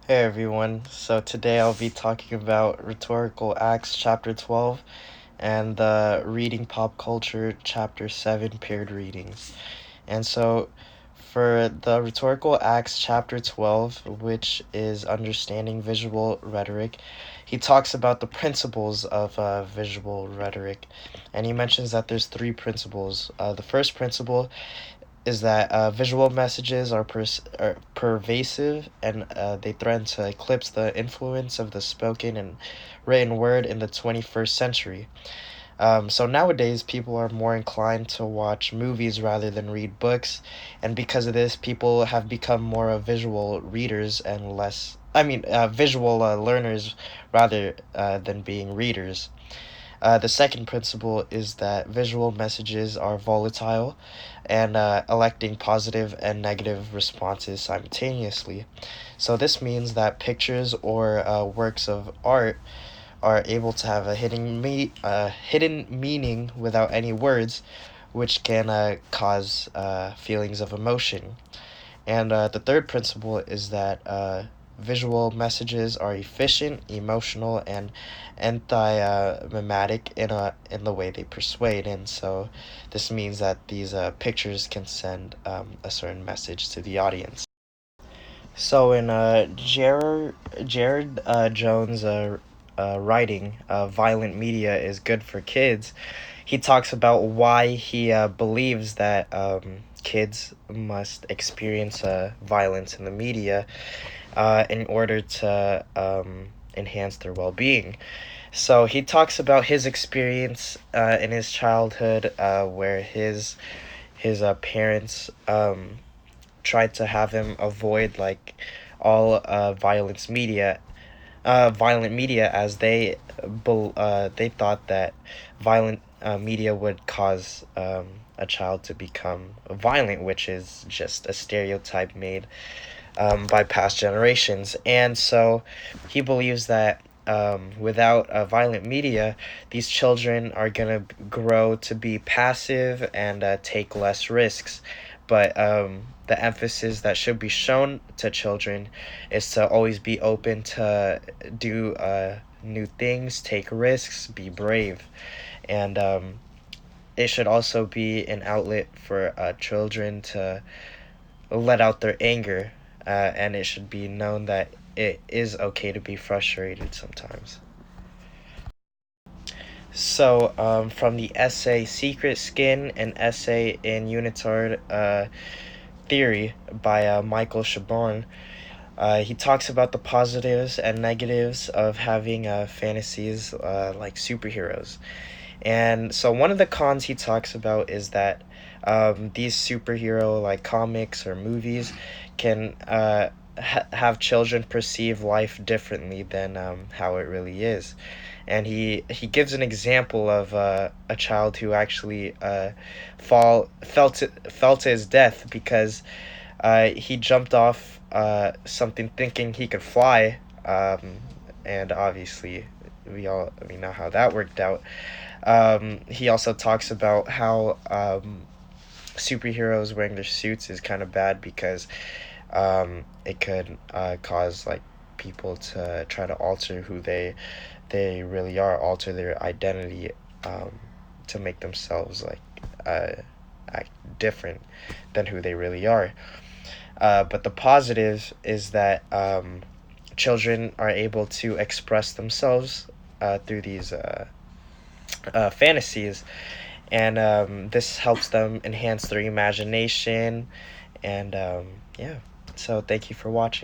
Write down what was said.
Hey everyone, so today I'll be talking about Rhetorical Acts chapter 12 and the Reading Pop Culture chapter 7 paired readings. And so for the Rhetorical Acts chapter 12, which is understanding visual rhetoric, he talks about the principles of visual rhetoric. And he mentions that there's three principles. The first principle is that visual messages are pervasive and they threaten to eclipse the influence of the spoken and written word in the 21st century. So nowadays, people are more inclined to watch movies rather than read books, and because of this, people have become more of visual readers and visual learners rather than being readers. The second principle is that visual messages are volatile and electing positive and negative responses simultaneously. So, this means that pictures or works of art are able to have a hidden meaning without any words, which can cause feelings of emotion. And the third principle is that visual messages are efficient, emotional, and anti-mimetic in the way they persuade. And so this means that these pictures can send a certain message to the audience. So in Jared Jones' writing, "Violent Media is Good for Kids," he talks about why he believes that kids must experience violence in the media in order to enhance their well-being. So he talks about his experience in his childhood, where his parents tried to have him avoid like all violent media, as they thought that violent media would cause a child to become violent, which is just a stereotype made by past generations. And so he believes that without violent media, these children are going to grow to be passive and take less risks. But the emphasis that should be shown to children is to always be open to do new things, take risks, be brave. And it should also be an outlet for children to let out their anger, and it should be known that it is okay to be frustrated sometimes. So, from the essay Secret Skin, an essay in Unitard theory by Michael Chabon, he talks about the positives and negatives of having fantasies like superheroes. And so one of the cons he talks about is that these superhero like comics or movies can have children perceive life differently than how it really is. And he gives an example of a child who actually fell to his death because he jumped off something thinking he could fly, and obviously we know how that worked out. He also talks about how superheroes wearing their suits is kind of bad because it could cause like people to try to alter who they really are, alter their identity, to make themselves like act different than who they really are. But the positive is that children are able to express themselves through these fantasies, and this helps them enhance their imagination. And yeah, so thank you for watching.